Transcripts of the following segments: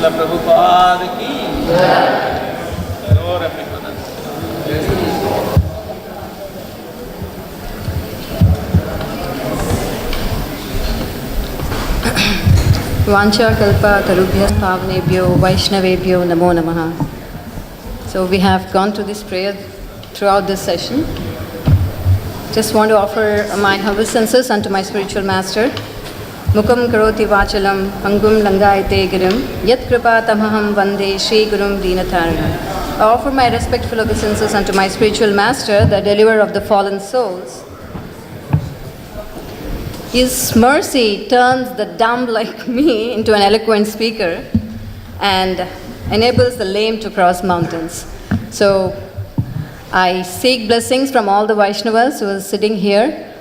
Srila Prabhupada ki Vancha kalpa tarubhyas pavnebhyo vaishnavebhyo namo namaha. So we have gone through this prayer throughout this session. Just want to offer my humble senses unto my spiritual master. Mukam karoti vachalam pangum langayate girim yat kripa tamaham vande Shri Gurum Deenatharanam. I offer my respectful obeisances unto my spiritual master, the deliverer of the fallen souls. His mercy turns the dumb like me into an eloquent speaker and enables the lame to cross mountains. So I seek blessings from all the Vaishnavas who are sitting here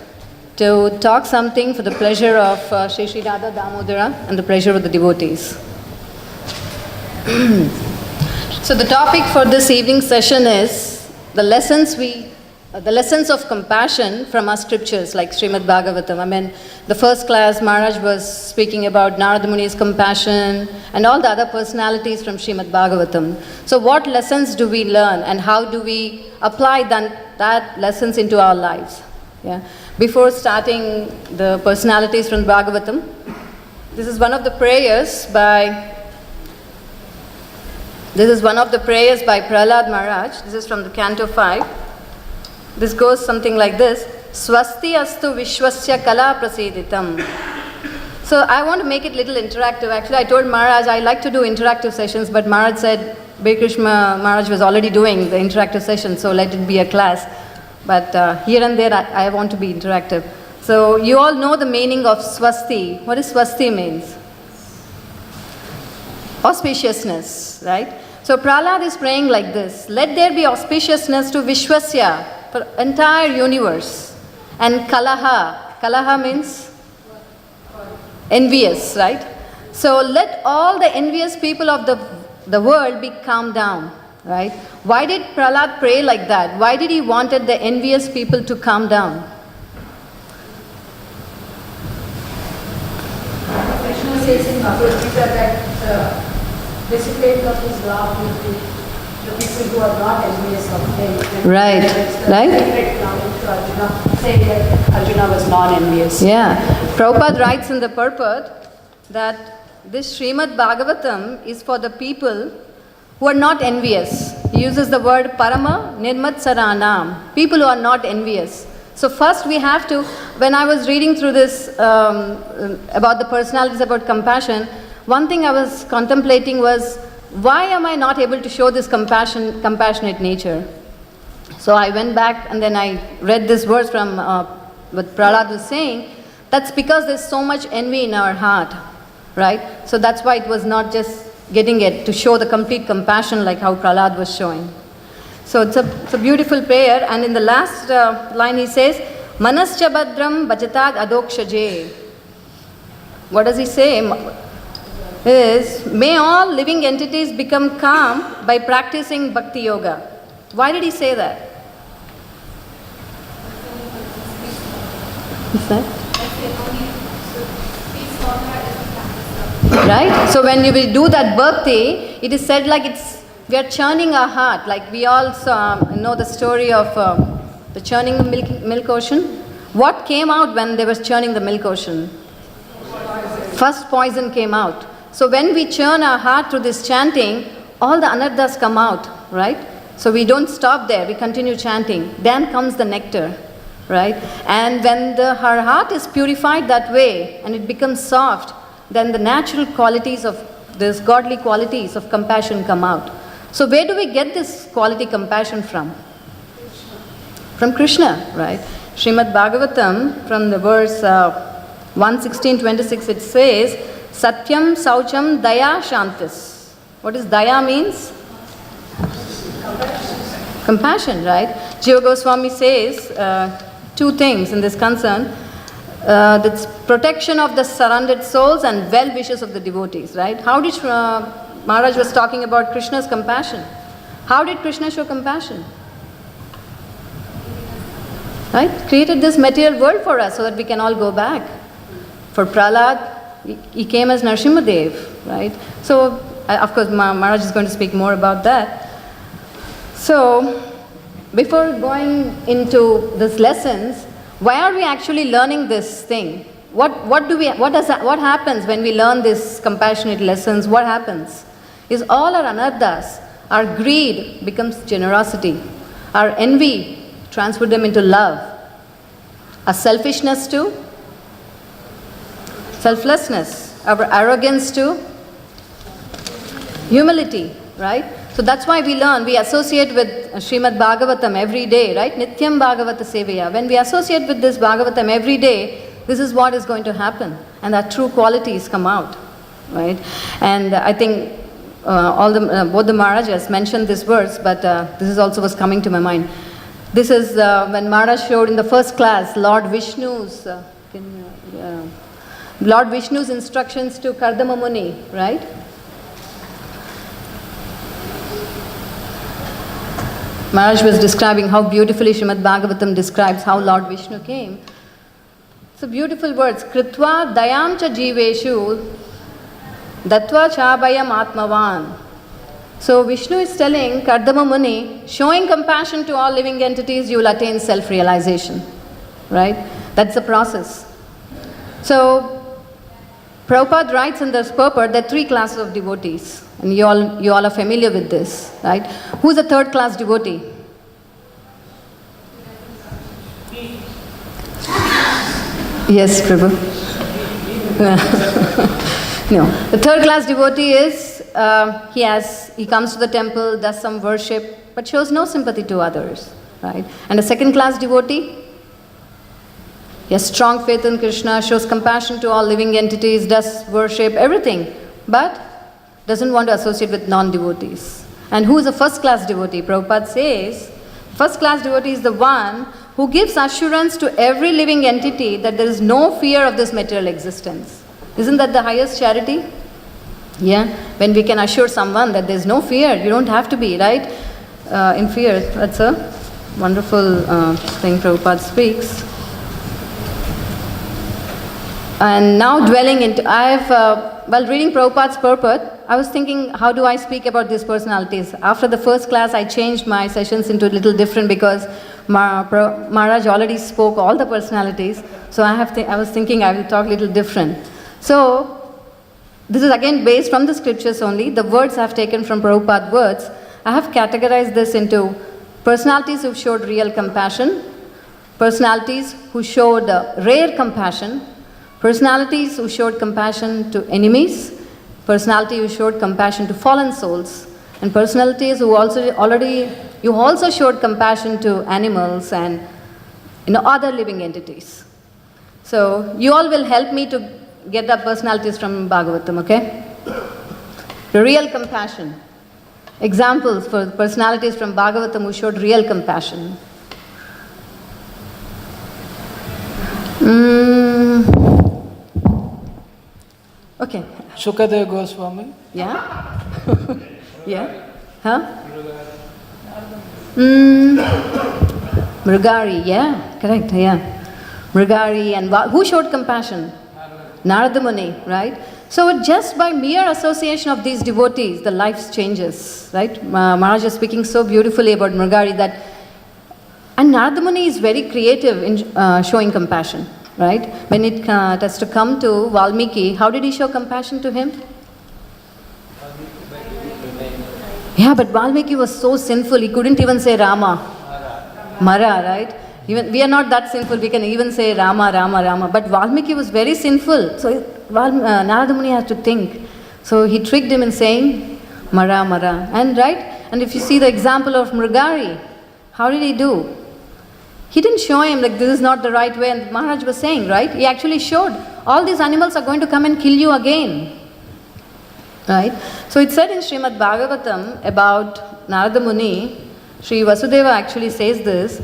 to talk something for the pleasure of Shri Shri Radha Damodara and the pleasure of the devotees. So the topic for this evening session is the lessons of compassion from our scriptures like Srimad Bhagavatam. I mean, the first class Maharaj was speaking about Narada Muni's compassion and all the other personalities from Srimad Bhagavatam. So what lessons do we learn and how do we apply that lessons into our lives? Yeah. Before starting the personalities from Bhagavatam, this is one of the prayers by Prahlad Maharaj. This is from the Canto 5. This goes something like this. Swasti astu vishwasya kala prasiditam. So I want to make it a little interactive. Actually, I told Maharaj I like to do interactive sessions, but Maharaj said Krishna Maharaj was already doing the interactive session, so let it be a class. But here and there I want to be interactive. So you all know the meaning of swasti. What does swasti means? Auspiciousness, right? So Prahlad is praying like this. Let there be auspiciousness to Vishwasya, for entire universe. And Kalaha means envious, right? So let all the envious people of the world be calmed down, right? Why did Prahlad pray like that? Why did he wanted the envious people to calm down? Krishna says in Bhagavad Gita that the recipient of his love will be the people who are not envious of him. Right. Arjuna, saying that Arjuna was non-envious. Yeah. Prabhupada writes in the purport that this Srimad Bhagavatam is for the people who are not envious. He uses the word Parama Nirmatsaranam, people who are not envious. So first we have to, when I was reading through this about the personalities, about compassion, one thing I was contemplating was, why am I not able to show this compassionate nature? So I went back and then I read this verse from what Prahlad was saying. That's because there's so much envy in our heart, right? So that's why it was not just getting it to show the complete compassion like how Prahlad was showing. So it's a beautiful prayer, and in the last line he says, Manascha Badram Bajatad Adokshaje. What does he say? Is, may all living entities become calm by practicing Bhakti Yoga. Why did he say that? What's that? Right? So when we do that Bhakti, it is said like we are churning our heart. Like we all know the story of the churning the milk ocean. What came out when they were churning the milk ocean? First poison came out. So when we churn our heart through this chanting, all the anarthas come out, right? So we don't stop there, we continue chanting. Then comes the nectar, right? And when our heart is purified that way and it becomes soft, then the natural qualities of these godly qualities of compassion come out. So where do we get this quality compassion from? From Krishna, right? Srimad Bhagavatam, from the verse 116-26, it says, Satyam Saucham Daya Shantis. What does Daya means? Compassion, right? Seva Goswami says two things in this concern. That's protection of the surrendered souls and well wishes of the devotees, right? How did Maharaj was talking about Krishna's compassion. How did Krishna show compassion? Right? Created this material world for us so that we can all go back. For Prahlad, he came as Narsimhadev, right? So of course, Maharaj is going to speak more about that. So, before going into these lessons, why are we actually learning this thing? What happens when we learn these compassionate lessons? What happens? Is all our anarthas, our greed becomes generosity, our envy transfer them into love, our selfishness to selflessness, our arrogance to humility, right? So that's why we learn, we associate with Srimad Bhagavatam every day, right? Nityam Bhagavata Sevaya. When we associate with this Bhagavatam every day, this is what is going to happen. And our true qualities come out, right? And I think both the Maharajas mentioned this verse, but this is also was coming to my mind. This is when Maharaj showed in the first class, Lord Vishnu's instructions to Kardama Muni, right? Maharaj was describing how beautifully Srimad Bhagavatam describes how Lord Vishnu came. So beautiful words. Kritva dayam cha jiveshu datva chabhayam atmavan. So Vishnu is telling Kardama Muni, showing compassion to all living entities, you will attain self-realization. Right? That's the process. So Prabhupada writes in this purport there are 3 classes of devotees. And you all are familiar with this, right? Who's the 3rd class devotee? Yes, Prabhu. No. The 3rd class devotee is, he comes to the temple, does some worship, but shows no sympathy to others, right? And the 2nd class devotee? He has strong faith in Krishna, shows compassion to all living entities, does worship, everything, but doesn't want to associate with non-devotees. And who is a 1st class devotee? Prabhupada says, 1st class devotee is the one who gives assurance to every living entity that there is no fear of this material existence. Isn't that the highest charity? Yeah, when we can assure someone that there is no fear, you don't have to be, right, in fear. That's a wonderful thing Prabhupada speaks. And now dwelling into, while reading Prabhupada's purport, I was thinking, how do I speak about these personalities? After the first class, I changed my sessions into a little different because Maharaj already spoke all the personalities. So I was thinking I will talk a little different. So, this is again based from the scriptures only. The words I have taken from Prabhupada's words. I have categorized this into personalities who showed real compassion, personalities who showed rare compassion, personalities who showed compassion to enemies, personality who showed compassion to fallen souls, and personalities who also showed compassion to animals and other living entities. So you all will help me to get the personalities from Bhagavatam, okay? The real compassion. Examples for personalities from Bhagavatam who showed real compassion. Okay. Sukadeva Goswami. Yeah? Yeah? Huh? Mrigari, yeah, correct, yeah. Mrigari, and who showed compassion? Narada Muni, right? So just by mere association of these devotees, the life changes, right? Maharaj is speaking so beautifully about Mrigari that, and Narada Muni is very creative in showing compassion, right? When it has to come to Valmiki, how did he show compassion to him? Yeah, but Valmiki was so sinful, he couldn't even say Rama. Mara, right? Even we are not that sinful, we can even say Rama, Rama, Rama. But Valmiki was very sinful, so Narada Muni has to think. So he tricked him in saying Mara, Mara. And right? And if you see the example of Mrigari, how did he do? He didn't show him like this is not the right way, and Maharaj was saying, right? He actually showed all these animals are going to come and kill you again. Right? So it said in Srimad Bhagavatam about Narada Muni, Sri Vasudeva actually says this,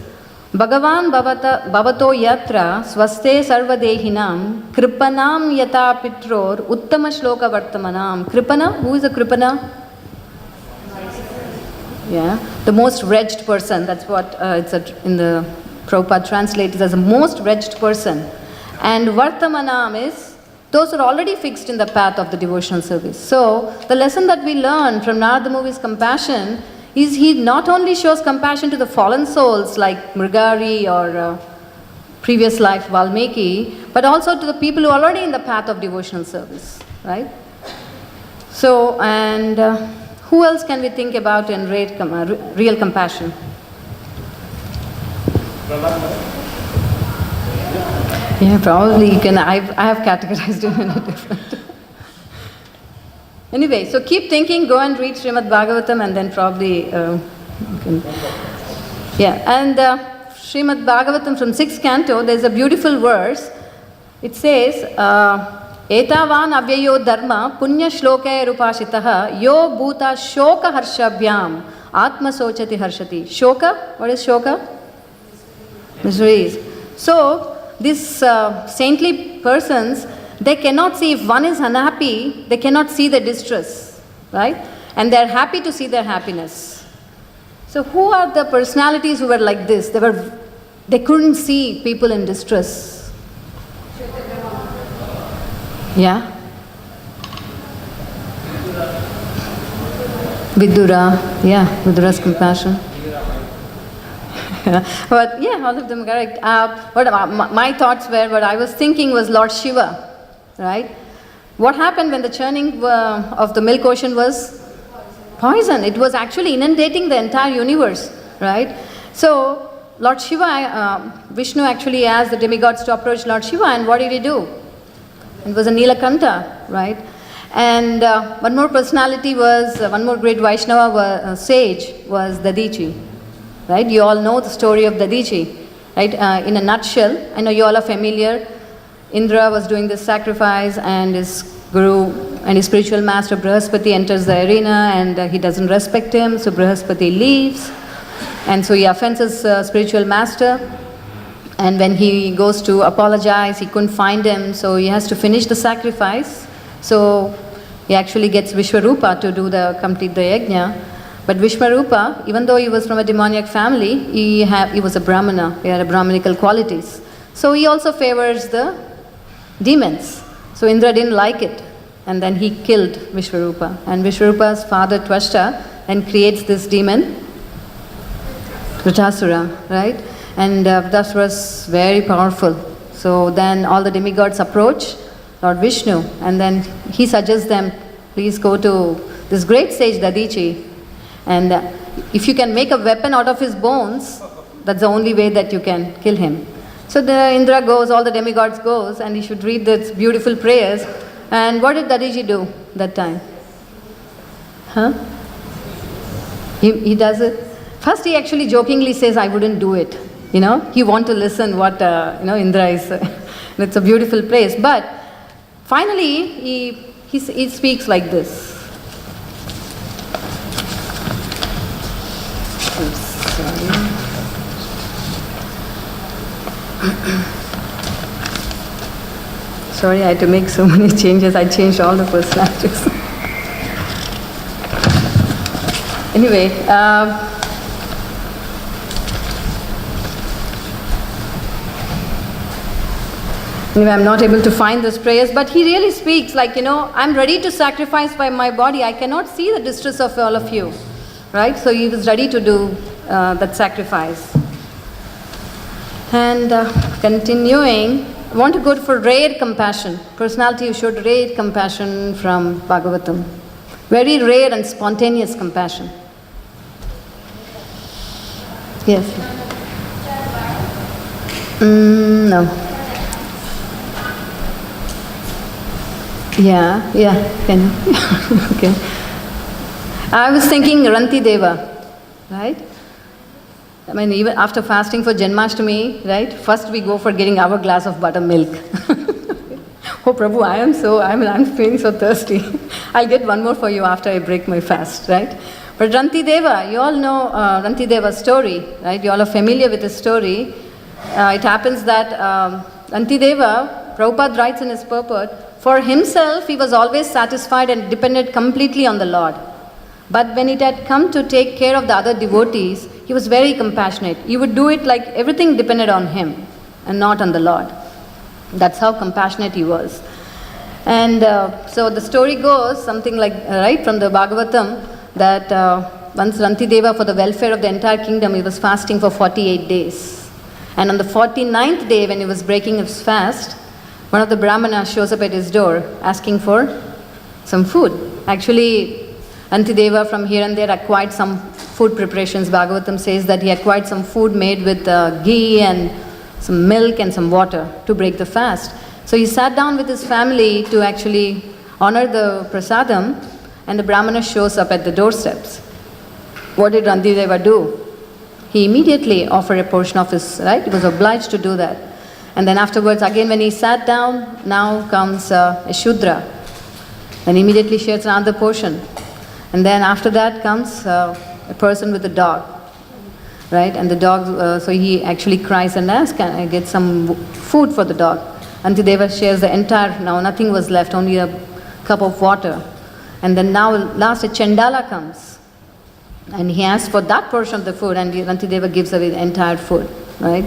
Bhagavan bhavato yatra swaste sarvadehinam kripanam yata pitror uttama shloka vartamanam. Kripana? Who is a kripana? Yeah, the most wretched person. That's what it's in the Prabhupada translates as the most wretched person. And vartamanam is those are already fixed in the path of the devotional service. So, the lesson that we learn from Narada Muni's compassion is he not only shows compassion to the fallen souls like Mrigari or previous life Valmiki, but also to the people who are already in the path of devotional service, right? So, and who else can we think about in real compassion? Yeah, probably you can. I have categorized him in a different. Anyway, so keep thinking. Go and read Srimad Bhagavatam, and then probably. And Srimad Bhagavatam from 6th canto. There's a beautiful verse. It says, "Etavan avyayo dharma punya shloke rupashitaha yo bhuta shoka harshabhyam atma sochati harshati." Shoka. What is shoka? Miseries. So. These saintly persons, they cannot see, if one is unhappy, they cannot see the distress, right? And they are happy to see their happiness. So who are the personalities who were like this? They couldn't see people in distress. Yeah? Vidura, yeah, Vidura's compassion. But yeah, all of them correct. My thoughts were, what I was thinking was Lord Shiva, right? What happened when the churning of the milk ocean was poison? It was actually inundating the entire universe, right? So Lord Shiva, Vishnu actually asked the demigods to approach Lord Shiva, and what did he do? It was a Nilakanta, right? And one more personality was, one more great Vaishnava sage was Dadichi. Right? You all know the story of Dadichi, right? In a nutshell, I know you all are familiar. Indra was doing this sacrifice, and his guru and his spiritual master Brihaspati enters the arena, and he doesn't respect him, so Brihaspati leaves, and so he offends his spiritual master. And when he goes to apologize, he couldn't find him, so he has to finish the sacrifice. So he actually gets Vishwarupa to complete the yajna. But Vishwarupa, even though he was from a demoniac family, he was a Brahmana. He had Brahmanical qualities. So he also favors the demons. So Indra didn't like it. And then he killed Vishwarupa. And Vishwarupa's father, Twashta, then creates this demon, Vritasura, right? And Vritasura was very powerful. So then all the demigods approach Lord Vishnu. And then he suggests them, please go to this great sage Dadichi. And if you can make a weapon out of his bones, that's the only way that you can kill him. So the Indra goes, all the demigods goes, and he should read these beautiful prayers. And what did Dadichi do that time? Huh? He does it. First he actually jokingly says, I wouldn't do it. You know, he wants to listen what Indra is. It's a beautiful place. But finally he speaks like this. Sorry, I had to make so many changes. I changed all the personalities. Anyway, I'm not able to find those prayers, but he really speaks like, I'm ready to sacrifice by my body. I cannot see the distress of all of you. Right? So he was ready to do that sacrifice. And continuing, I want to go for rare compassion. Personality who showed rare compassion from Bhagavatam. Very rare and spontaneous compassion. Yes? No. Yeah, can you? Okay. I was thinking Ranti Deva, right? I mean, even after fasting for Janmashtami, right? First we go for getting our glass of buttermilk. Oh Prabhu, I'm feeling so thirsty. I'll get one more for you after I break my fast, right? But Ranti Deva, you all know Ranti Deva's story, right? You all are familiar with his story. It happens that Ranti Deva, Prabhupada writes in his purport, for himself he was always satisfied and depended completely on the Lord. But when it had come to take care of the other devotees, he was very compassionate. He would do it like everything depended on him and not on the Lord. That's how compassionate he was. And so the story goes something like, right, from the Bhagavatam, that once Rantideva, for the welfare of the entire kingdom, he was fasting for 48 days. And on the 49th day, when he was breaking his fast, one of the brahmanas shows up at his door asking for some food. Actually, Rantideva from here and there acquired some food preparations. Bhagavatam says that he acquired some food made with ghee and some milk and some water to break the fast. So he sat down with his family to actually honor the prasadam, and the brahmana shows up at the doorsteps. What did Rantideva do? He immediately offered a portion of his, right? He was obliged to do that. And then afterwards, again when he sat down, now comes a Shudra, and immediately shares another portion. And then after that comes a person with a dog, right? And the dog, so he actually cries and asks, can I get some food for the dog? Antideva shares the entire, now nothing was left, only a cup of water. And then now last a Chandala comes, and he asks for that portion of the food, and Rantideva gives away the entire food, right?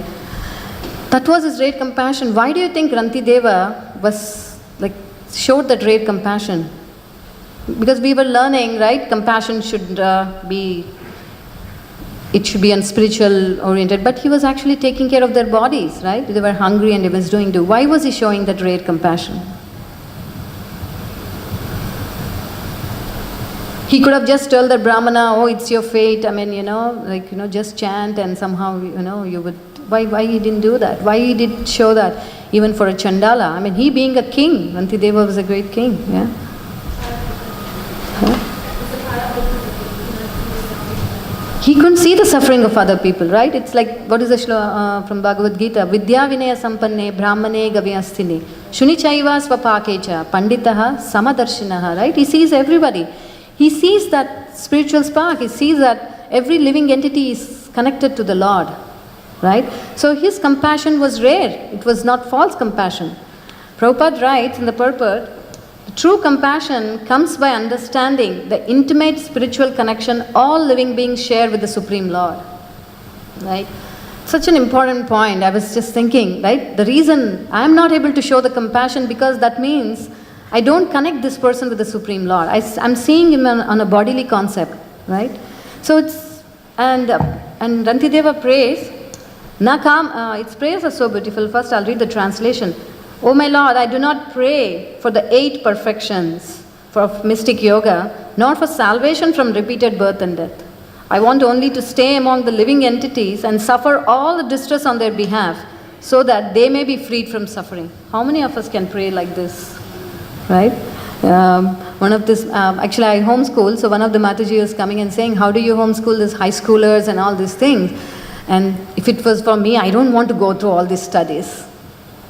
That was his great compassion. Why do you think Rantideva was like, showed that great compassion? Because we were learning, right, compassion should be on spiritual oriented, but he was actually taking care of their bodies, right? They were hungry and he was doing do. Why was he showing that great compassion? He could have just told the brahmana, oh, it's your fate, I mean, just chant and somehow, you would, why he didn't do that? Why he did show that? Even for a Chandala, I mean, he being a king, Rantideva was a great king, yeah? He couldn't see the suffering of other people, right? It's like, what is the shloka from Bhagavad Gita? Vidya vinaya sampanne brahmane gavyasthini shunichaiva svapakecha panditaha samadarshinaha, right? He sees everybody. He sees that spiritual spark. He sees that every living entity is connected to the Lord, right? So his compassion was rare. It was not false compassion. Prabhupada writes in the purport, true compassion comes by understanding the intimate spiritual connection all living beings share with the Supreme Lord. Right? Such an important point. I was just thinking, right? The reason I am not able to show the compassion, because that means I don't connect this person with the Supreme Lord. I'm seeing him on a bodily concept, right? So it's, and Rantideva prays, its prayers are so beautiful. First I'll read the translation. Oh my Lord, I do not pray for the 8 perfections of mystic yoga, nor for salvation from repeated birth and death. I want only to stay among the living entities and suffer all the distress on their behalf, so that they may be freed from suffering. How many of us can pray like this? Right? Actually I homeschool, so one of the Mataji was coming and saying, how do you homeschool these high schoolers and all these things? And if it was for me, I don't want to go through all these studies.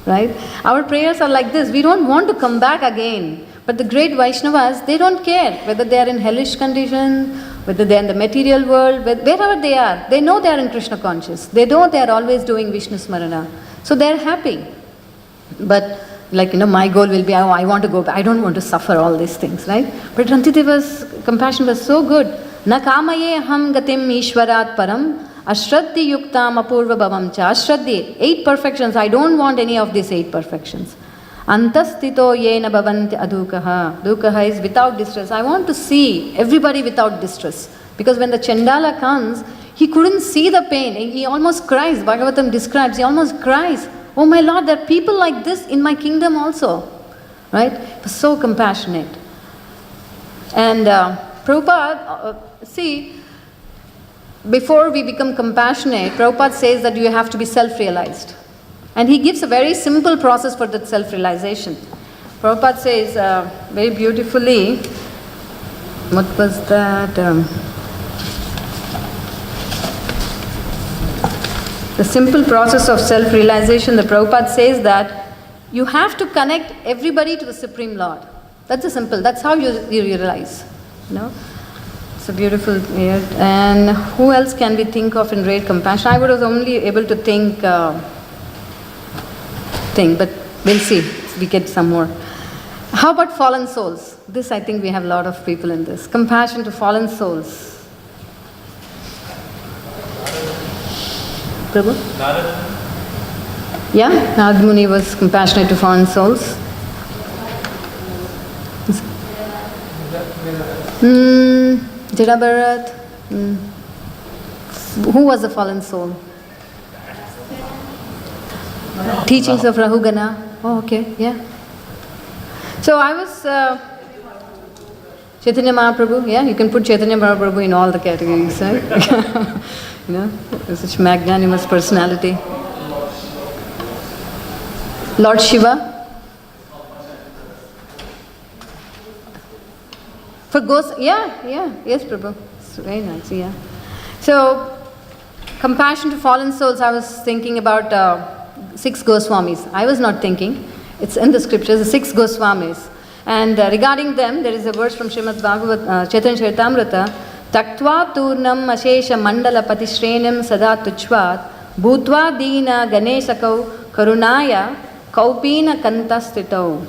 Right? Our prayers are like this. We don't want to come back again. But the great Vaishnavas, they don't care whether they are in hellish condition, whether they are in the material world, wherever they are. They know they are in Krishna conscious. They know they are always doing Vishnu Smarana. So they are happy. But my goal will be, I want to go back. I don't want to suffer all these things, right? But Rantideva's compassion was so good. Na kamaye aham gatim ishwarat param ashraddhi yuktam apurva bhavam cha. Ashraddhi, 8 perfections. I don't want any of these 8 perfections. Antastito yena bhavanti adukaha. Dukaha is without distress. I want to see everybody without distress. Because when the Chandala comes, he couldn't see the pain. He almost cries. Bhagavatam describes, he almost cries. Oh my Lord, there are people like this in my kingdom also. Right? He was so compassionate. And Prabhupada, before we become compassionate, Prabhupada says that you have to be self-realized. And he gives a very simple process for that self-realization. Prabhupada says very beautifully, what was that? The simple process of self-realization, the Prabhupada says that you have to connect everybody to the Supreme Lord. That's that's how you realize. It's a beautiful word. And who else can we think of in great compassion? I was only able to think, but we'll see if we get some more. How about fallen souls? This, I think we have a lot of people in this. Compassion to fallen souls. Prabhu? Yeah, Narad Muni was compassionate to fallen souls. Jada Bharat. Who was the fallen soul? Teachings of Rahugana. Oh, okay, yeah. So I was Chaitanya Mahaprabhu. Yeah, you can put Chaitanya Mahaprabhu in all the categories, right? You know, such magnanimous personality. Lord Shiva. For ghosts, yes, Prabhu. It's very nice, yeah. So, compassion to fallen souls, I was thinking about Six Goswamis. I was not thinking. It's in the scriptures, the Six Goswamis. And regarding them, there is a verse from Srimad Bhagavatam, Chaitanya Charitamrita, Taktva turnam ashesha mandala patishrenim sada tuchvat, bhutva dina ganeshakau karunaya kaupina kantastitau.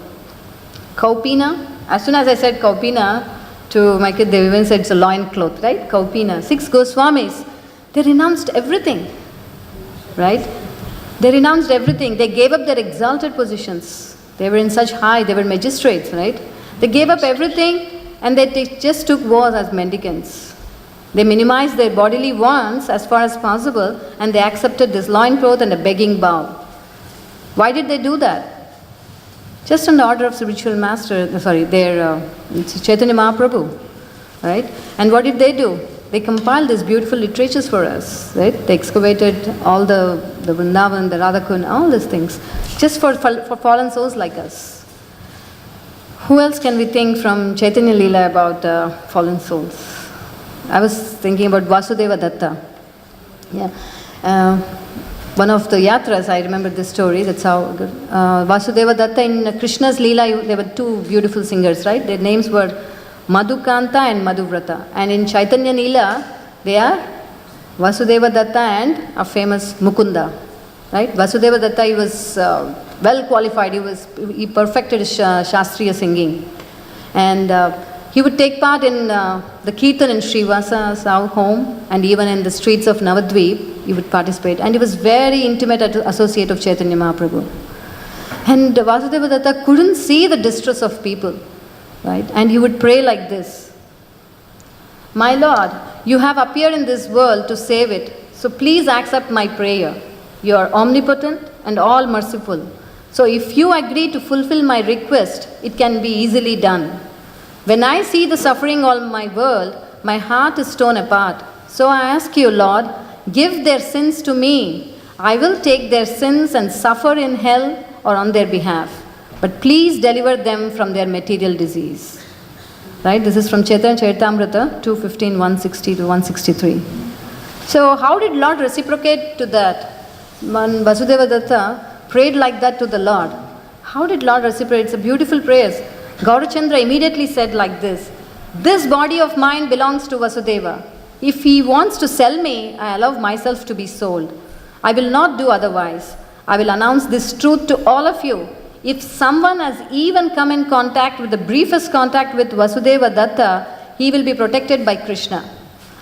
Kaupina, as soon as I said Kaupina, to my kid, they even said it's a loin cloth, right? Kaupina. Six Goswamis, they renounced everything, right? They renounced everything. They gave up their exalted positions. They were in such high, they were magistrates, right? They gave up everything and they just took vows as mendicants. They minimized their bodily wants as far as possible and they accepted this loin cloth and a begging bow. Why did they do that? Just on the order of spiritual master, their Chaitanya Mahaprabhu, right? And what did they do? They compiled these beautiful literatures for us, right? They excavated all the Vrindavan, the Radhakund, all these things, just for fallen souls like us. Who else can we think from Chaitanya Leela about fallen souls? I was thinking about Vasudeva Datta. Yeah. One of the yatras, I remember this story, that's how good. Vasudeva Datta in Krishna's Leela, there were two beautiful singers, right? Their names were Madhukanta and Madhuvrata. And in Chaitanya Leela, they are Vasudeva Datta and a famous Mukunda, right? Vasudeva Datta, he was well qualified, he perfected his Shastriya singing. And he would take part in the Kirtan in Srivasa's home and even in the streets of Navadvip. He would participate, and he was very intimate associate of Chaitanya Mahaprabhu. And Vasudeva Datta couldn't see the distress of people, right? And he would pray like this: My Lord, you have appeared in this world to save it, so please accept my prayer. You are omnipotent and all merciful. So if you agree to fulfill my request, it can be easily done. When I see the suffering of my world, my heart is torn apart. So I ask you, Lord, give their sins to me. I will take their sins and suffer in hell or on their behalf. But please deliver them from their material disease. Right? This is from Chaitanya Charitamrita 2:15, 160 to 163. So how did Lord reciprocate to that? When Vasudeva Datta prayed like that to the Lord, how did Lord reciprocate? It's a beautiful prayer. Gaurachandra immediately said like this: This body of mine belongs to Vasudeva. If he wants to sell me, I allow myself to be sold. I will not do otherwise. I will announce this truth to all of you. If someone has even come in contact with the briefest contact with Vasudeva Datta, he will be protected by Krishna.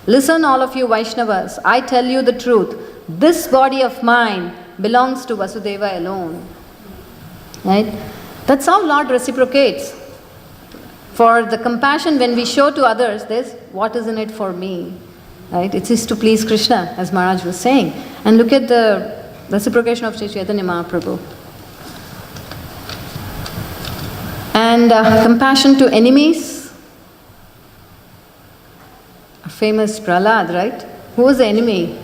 Listen, all of you Vaishnavas, I tell you the truth. This body of mine belongs to Vasudeva alone. Right? That's how Lord reciprocates. For the compassion when we show to others, there's what is in it for me. Right? It is to please Krishna, as Maharaj was saying. And look at the reciprocation of Sri Chaitanya Mahaprabhu. And compassion to enemies. A famous Prahlad, right? Who was the enemy?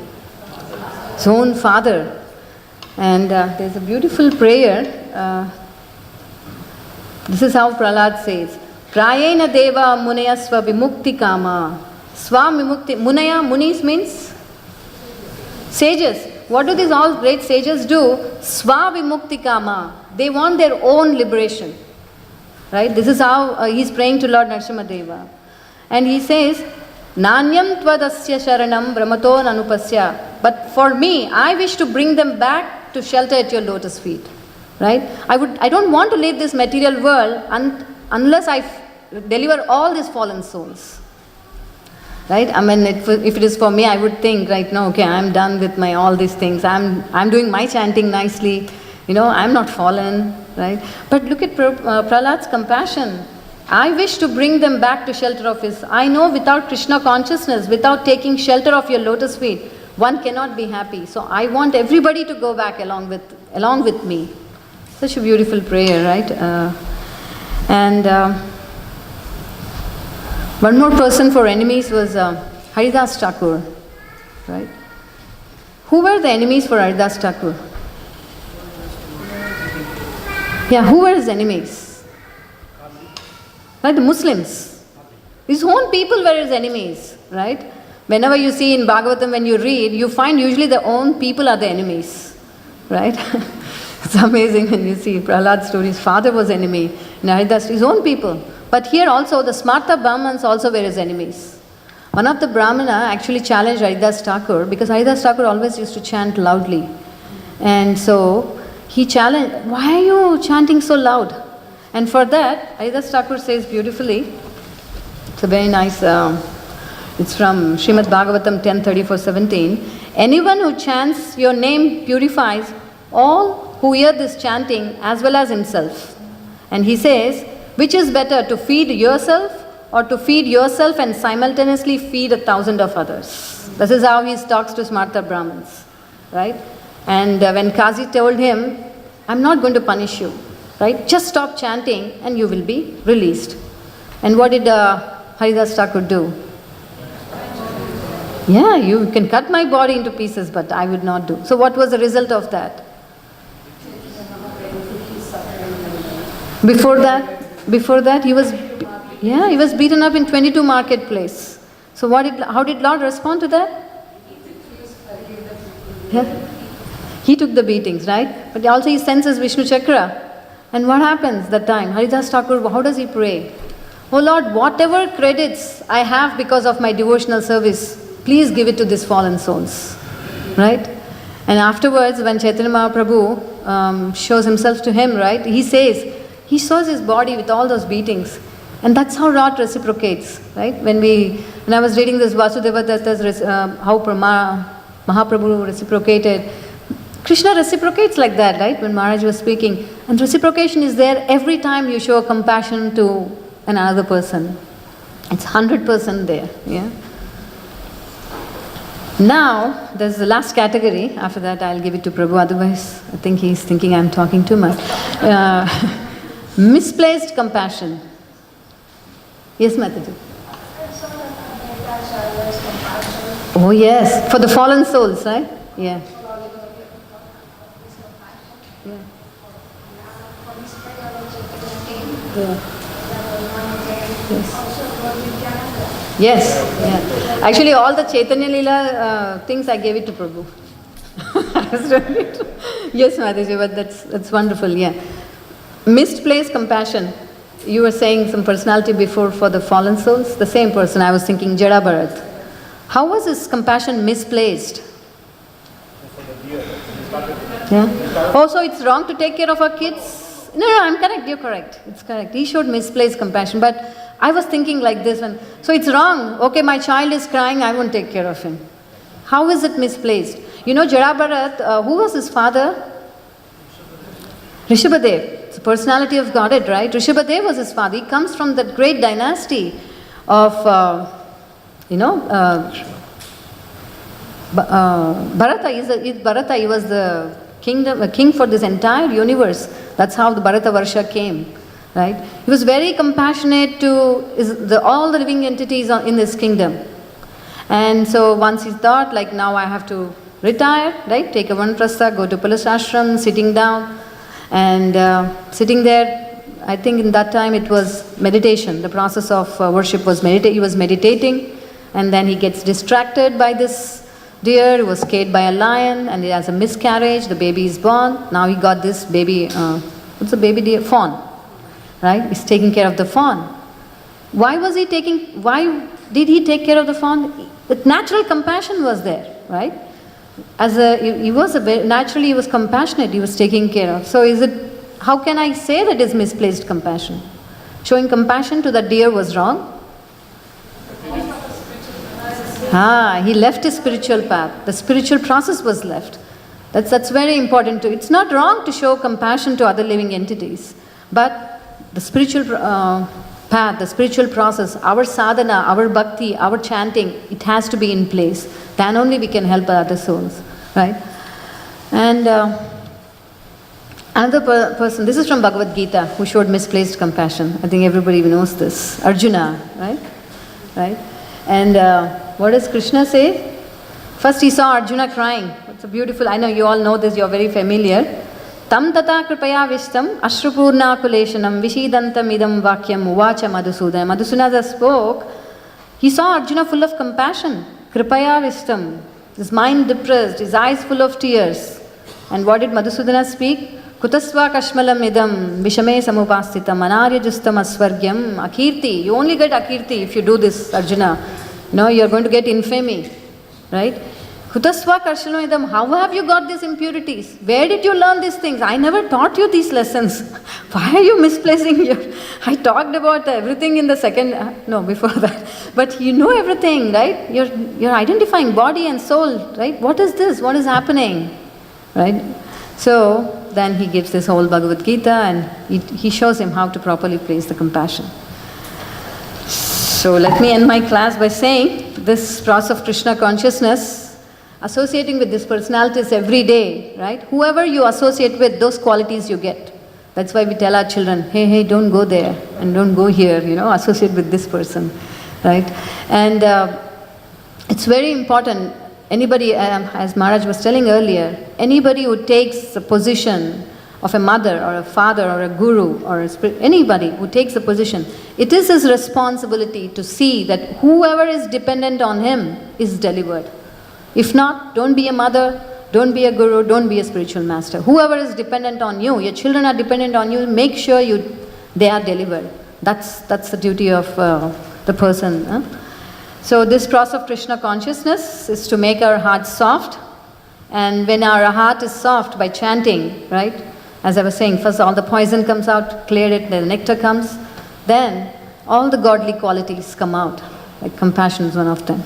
His own father. And there's a beautiful prayer. This is how Prahlad says: Prayena deva munaya svabhimukti kama. Swamimukti. Munaya, munis means sages. What do these all great sages do? Swavimukti kama. They want their own liberation. Right? This is how he's praying to Lord Narasimhadeva. And he says, Nanyam tvadasya sharanam brahmato nanupasya. But for me, I wish to bring them back to shelter at your lotus feet. Right? I don't want to leave this material world unless I deliver all these fallen souls. Right? I mean, if it is for me, I would think right now, okay, I'm done with my all these things. I'm doing my chanting nicely. You know, I'm not fallen. Right? But look at Prahlad's compassion. I wish to bring them back to shelter of His. I know without Krishna consciousness, without taking shelter of your lotus feet, one cannot be happy. So I want everybody to go back along with me. Such a beautiful prayer, right? One more person for enemies was Haridas Thakur, right? Who were the enemies for Haridas Thakur? Yeah, who were his enemies? Right, the Muslims. His own people were his enemies, right? Whenever you see in Bhagavatam, when you read, you find usually their own people are the enemies, right? It's amazing when you see Prahlad's story. His father was enemy, Haridas, his own people. But here also, the Smarta Brahmins also were his enemies. One of the Brahmana actually challenged Haridas Thakur because Haridas Thakur always used to chant loudly. And so he challenged, why are you chanting so loud? And for that, Haridas Thakur says beautifully, it's a very nice, it's from Srimad Bhagavatam 10:34-17. Anyone who chants your name purifies all who hear this chanting as well as himself. And he says, which is better, to feed yourself or to feed yourself and simultaneously feed 1,000 of others? This is how he talks to Smarta Brahmins, right? And when Kazi told him, I'm not going to punish you, right? Just stop chanting and you will be released. And what did Haridas Thakur do? Yeah, you can cut my body into pieces, but I would not do. So what was the result of that? Before that, he was beaten up in 22 marketplace. So how did Lord respond to that? Yeah. He took the beatings, right? But also he senses Vishnu Chakra. And what happens that time? Haridas Thakur, how does he pray? Oh Lord, whatever credits I have because of my devotional service, please give it to these fallen souls. Right? And afterwards, when Chaitanya Mahaprabhu shows himself to him, right? He shows his body with all those beatings. And that's how Lord reciprocates, right? When I was reading this Vasudeva Datta's, how Mahaprabhu reciprocated, Krishna reciprocates like that, right? When Maharaj was speaking. And reciprocation is there every time you show compassion to another person. It's 100% there, yeah? Now, there's the last category. After that, I'll give it to Prabhu. Otherwise, I think he's thinking I'm talking too much. Misplaced compassion. Yes, Mataji. Oh, yes. For the fallen souls, right? Yeah. Yes. Yeah. Actually, all the Chaitanya Leela things I gave it to Prabhu. Yes, Mataji, but that's wonderful. Yeah. Misplaced compassion. You were saying some personality before for the fallen souls. The same person. I was thinking Jada Bharat. How was his compassion misplaced? Yeah. Also, it's wrong to take care of our kids. No, I'm correct. You're correct. It's correct. He showed misplaced compassion. But I was thinking like this one. So it's wrong. Okay, my child is crying. I won't take care of him. How is it misplaced? You know, Jada Bharat, who was his father? Rishabhadev. It's a personality of Godhead, right? Rishabhadev was his father. He comes from that great dynasty of, Bharata. Bharata. He was the king for this entire universe. That's how the Bharata Varsha came, right? He was very compassionate to all the living entities in this kingdom. And so once he thought, like, now I have to retire, right? Take a vanaprastha, go to Pulas ashram, sitting down. And sitting there, I think in that time it was meditation. The process of worship was meditation. He was meditating, and then he gets distracted by this deer. He was scared by a lion, and he has a miscarriage. The baby is born. Now he got this baby, what's the baby deer? Fawn, right? He's taking care of the fawn. Why did he take care of the fawn? The natural compassion was there, right? Naturally he was compassionate, he was taking care of. So how can I say that is misplaced compassion? Showing compassion to the deer was wrong? He left his spiritual path. The spiritual process was left. That's very important too. It's not wrong to show compassion to other living entities, but the spiritual path, the spiritual process, our sadhana, our bhakti, our chanting, it has to be in place. Then only we can help other souls, right? And another person, this is from Bhagavad Gita, who showed misplaced compassion. I think everybody knows this. Arjuna, right? Right? And what does Krishna say? First he saw Arjuna crying. It's a beautiful, I know you all know this, you're very familiar. Tam tata kripaya vishtam ashrupurna kuleshanam vishidantam idam vakyam uvacha Madhusudana. Madhusudana spoke, he saw Arjuna full of compassion. Kripaya vishtam, his mind depressed, his eyes full of tears. And what did Madhusudana speak? Kutasva kashmalam idam vishame samupastitam anarya justam asvargyam akirti. You only get akirti if you do this, Arjuna. No, you're going to get infamy, right? Kutasva karshalam idam. How have you got these impurities? Where did you learn these things? I never taught you these lessons. Why are you misplacing your... I talked about everything in the second... No, before that. But you know everything, right? You're identifying body and soul, right? What is this? What is happening? Right? So, then he gives this whole Bhagavad Gita and he shows him how to properly place the compassion. So let me end my class by saying this process of Krishna consciousness, associating with these personalities every day, right? Whoever you associate with, those qualities you get. That's why we tell our children, hey, don't go there and don't go here, associate with this person, right? And it's very important. Anybody, as Maharaj was telling earlier, anybody who takes the position of a mother or a father or a guru or a spirit, anybody who takes a position, it is his responsibility to see that whoever is dependent on him is delivered. If not, don't be a mother, don't be a guru, don't be a spiritual master. Whoever is dependent on you, your children are dependent on you, make sure they are delivered. That's the duty of the person. Huh? So this process of Krishna consciousness is to make our hearts soft. And when our heart is soft by chanting, right? As I was saying, first all the poison comes out, clear it, the nectar comes. Then all the godly qualities come out. Like compassion is one of them.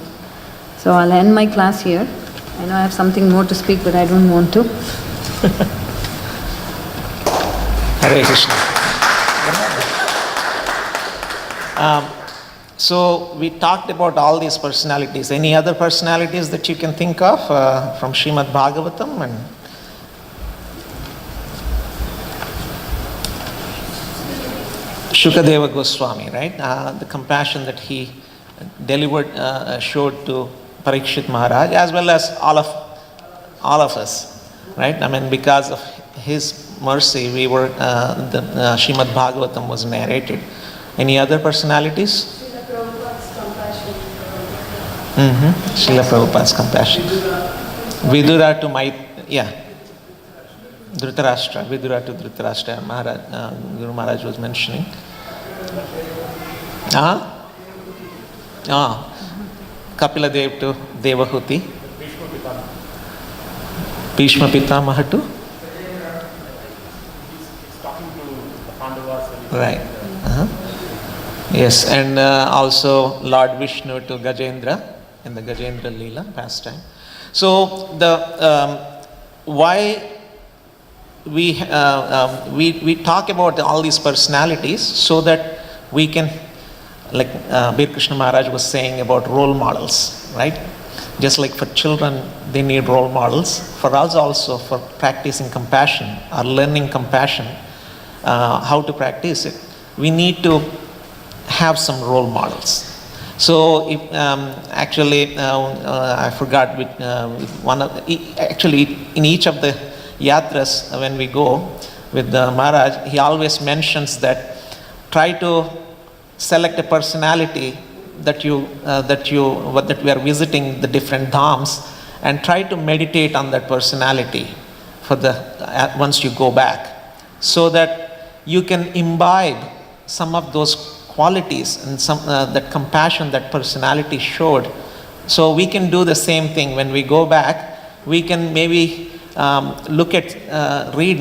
So I'll end my class here. I know I have something more to speak, but I don't want to. Hare Krishna. So we talked about all these personalities. Any other personalities that you can think of from Srimad Bhagavatam? And Shukadeva Goswami, right? The compassion that he delivered, showed to Parikshit Maharaj, as well as all of us, right? I mean, because of his mercy, we were the Srimad Bhagavatam was narrated. Any other personalities? Srila Prabhupada's compassion. Vidura to Dhritarashtra. Vidura to Dhritarashtra. Guru Maharaj was mentioning. Kapila Dev to Devahuti. Bhishma Pitamaha to? Right. Yes, and also Lord Vishnu to Gajendra in the Gajendra Leela pastime. So the why we talk about all these personalities so that we can, like Bir Krishna Maharaj was saying about role models, right? Just like for children, they need role models. For us also, for practicing compassion or learning compassion, how to practice it, we need to have some role models. So if, actually, I forgot actually in each of the yatras when we go with the Maharaj, he always mentions that try to select a personality that we are visiting the different dhams, and try to meditate on that personality for once you go back, so that you can imbibe some of those qualities and some that compassion that personality showed. So we can do the same thing when we go back. We can maybe look at, read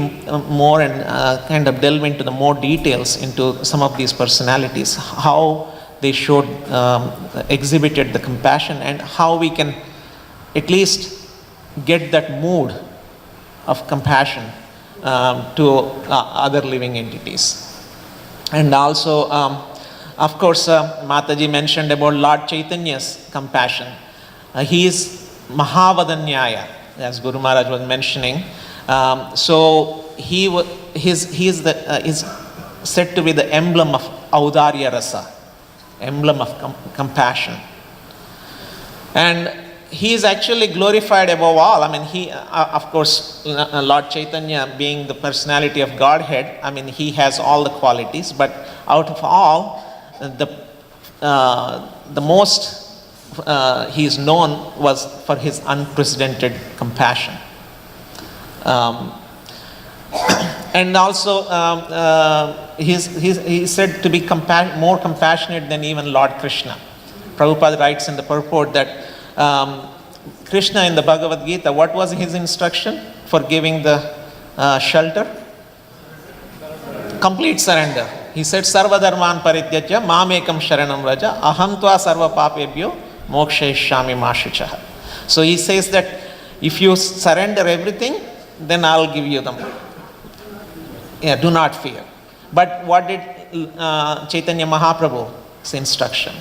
more and kind of delve into the more details into some of these personalities, how they showed, exhibited the compassion, and how we can at least get that mood of compassion to other living entities. And also Of course, Mataji mentioned about Lord Chaitanya's compassion. He is Mahavadanyaya, as Guru Maharaj was mentioning. So he is said to be the emblem of Audarya Rasa, emblem of compassion. And he is actually glorified above all. I mean, he, of course, Lord Chaitanya being the personality of Godhead, I mean, he has all the qualities, but out of all, the most he is known was for his unprecedented compassion. And also, he's said to be more compassionate than even Lord Krishna. Prabhupada writes in the purport that Krishna in the Bhagavad Gita, what was his instruction for giving the shelter? Complete surrender. He said, Sarva dharman parityajya mamekam sharanam raja aham tva sarva papebhyo mokshayishyami ma shuchaha. So he says that if you surrender everything, then I'll give you them. Yeah, do not fear. But what did Chaitanya Mahaprabhu's instruction?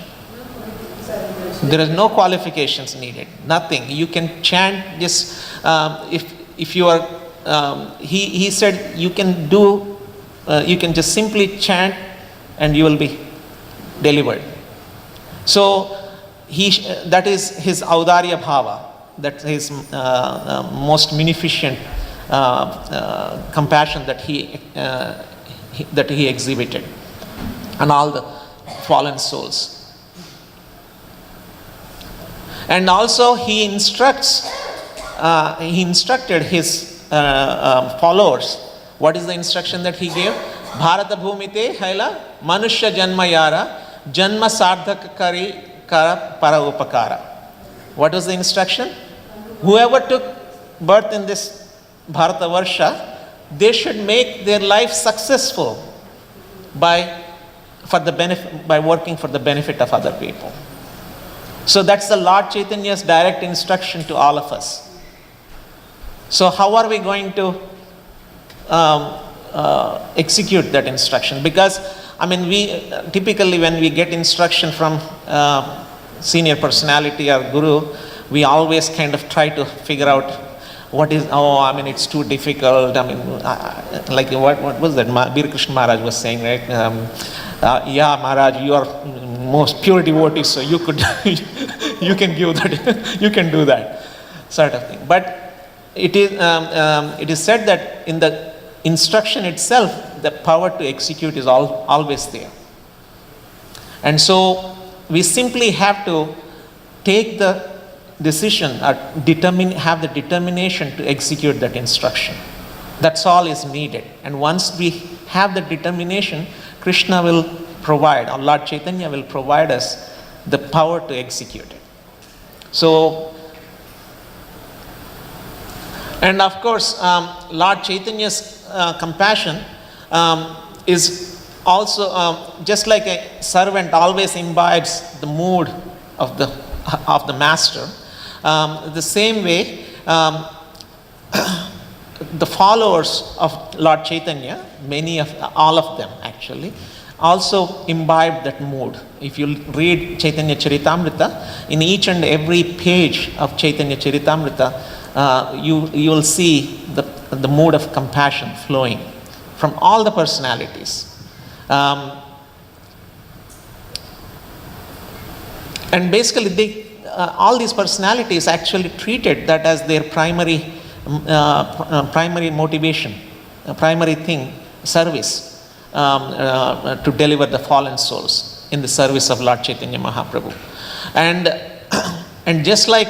There is no qualifications needed, nothing. You can chant just, if you are, he said you can do, you can just simply chant and you will be delivered. So that is his Audarya Bhava, that is most munificent compassion that he exhibited on all the fallen souls. And also he instructed his followers. What is the instruction that he gave? Bharata bhumite haila manushya janma yara janma sardhaka kari kara para upakara. What was the instruction? Whoever took birth in this Bharata Varsha, they should make their life successful by working for the benefit of other people. So that's the Lord Chaitanya's direct instruction to all of us. So how are we going to execute that instruction? Because, I mean, we typically when we get instruction from senior personality or guru, we always kind of try to figure out what is, it's too difficult. I mean, like what was that? Bir Krishna Maharaj was saying, right? Yeah, Maharaj, you are most pure devotee, so you could, you can give that, you can do that sort of thing. But it is said that in the instruction itself, the power to execute is always there. And so we simply have to take the decision or have the determination to execute that instruction. That's all is needed. And once we have the determination, Krishna will provide, or Lord Chaitanya will provide us the power to execute it. So, and of course, Lord Chaitanya's compassion is also just like a servant always imbibes the mood of the master. The same way, the followers of Lord Chaitanya, all of them actually, also imbibe that mood. If you read Chaitanya Charitamrita, in each and every page of Chaitanya Charitamrita, you will see the mood of compassion flowing from all the personalities. And basically, all these personalities actually treated that as their primary motivation, primary thing, service, to deliver the fallen souls in the service of Lord Chaitanya Mahaprabhu. And just like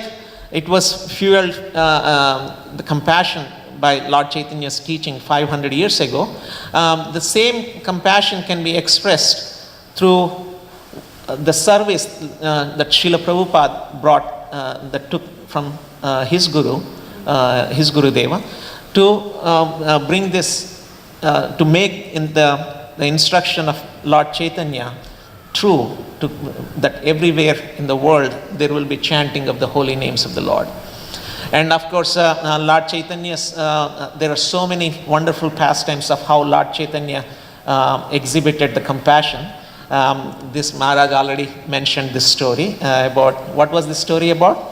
it was fueled, the compassion by Lord Chaitanya's teaching 500 years ago, the same compassion can be expressed through the service that Srila Prabhupada brought, that took from his Guru Deva, to bring this, to make in the instruction of Lord Chaitanya true, that everywhere in the world there will be chanting of the holy names of the Lord. And of course, Lord Chaitanya's, there are so many wonderful pastimes of how Lord Chaitanya exhibited the compassion. This Maharaj already mentioned this story about, what was the story about?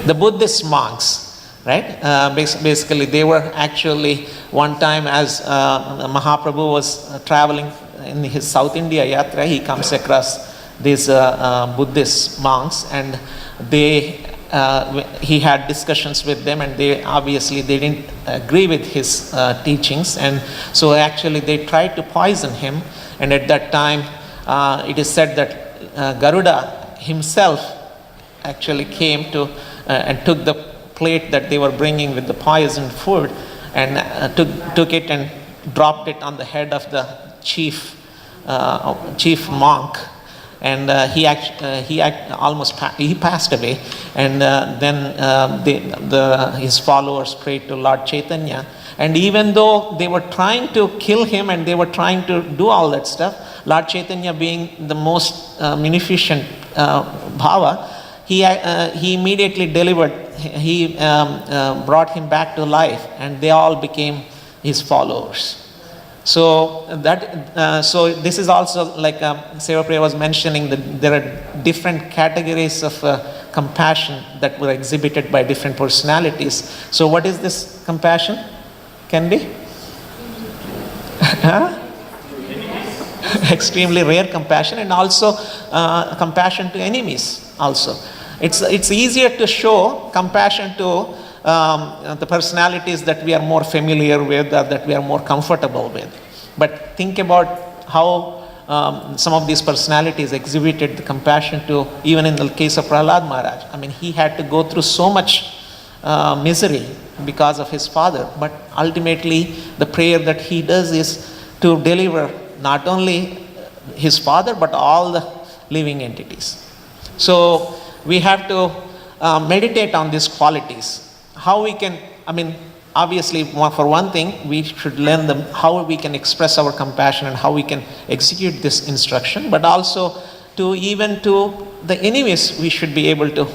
The Buddhist monks, right? Basically, they were actually one time as Mahaprabhu was traveling in his South India yatra, he comes across these Buddhist monks, and he had discussions with them, and they didn't agree with his teachings, and so actually they tried to poison him. And at that time, it is said that Garuda himself actually came to and took the plate that they were bringing with the poisoned food, and took it and dropped it on the head of the chief monk. And he passed away, and then his followers prayed to Lord Chaitanya, and even though they were trying to kill him and they were trying to do all that stuff, Lord Chaitanya, being the most munificent bhava, he immediately delivered. He brought him back to life, and they all became his followers. So this is also like Seva Priya was mentioning, that there are different categories of compassion that were exhibited by different personalities. So what is this compassion? Can be? Extremely rare compassion, and also compassion to enemies also. It's easier to show compassion to the personalities that we are more familiar with, or that we are more comfortable with. But think about how some of these personalities exhibited the compassion to, even in the case of Prahlad Maharaj. I mean, he had to go through so much misery because of his father, but ultimately the prayer that he does is to deliver not only his father, but all the living entities. So we have to meditate on these qualities. How we can, obviously, for one thing, we should learn them how we can express our compassion and how we can execute this instruction, but also to even to the enemies, we should be able to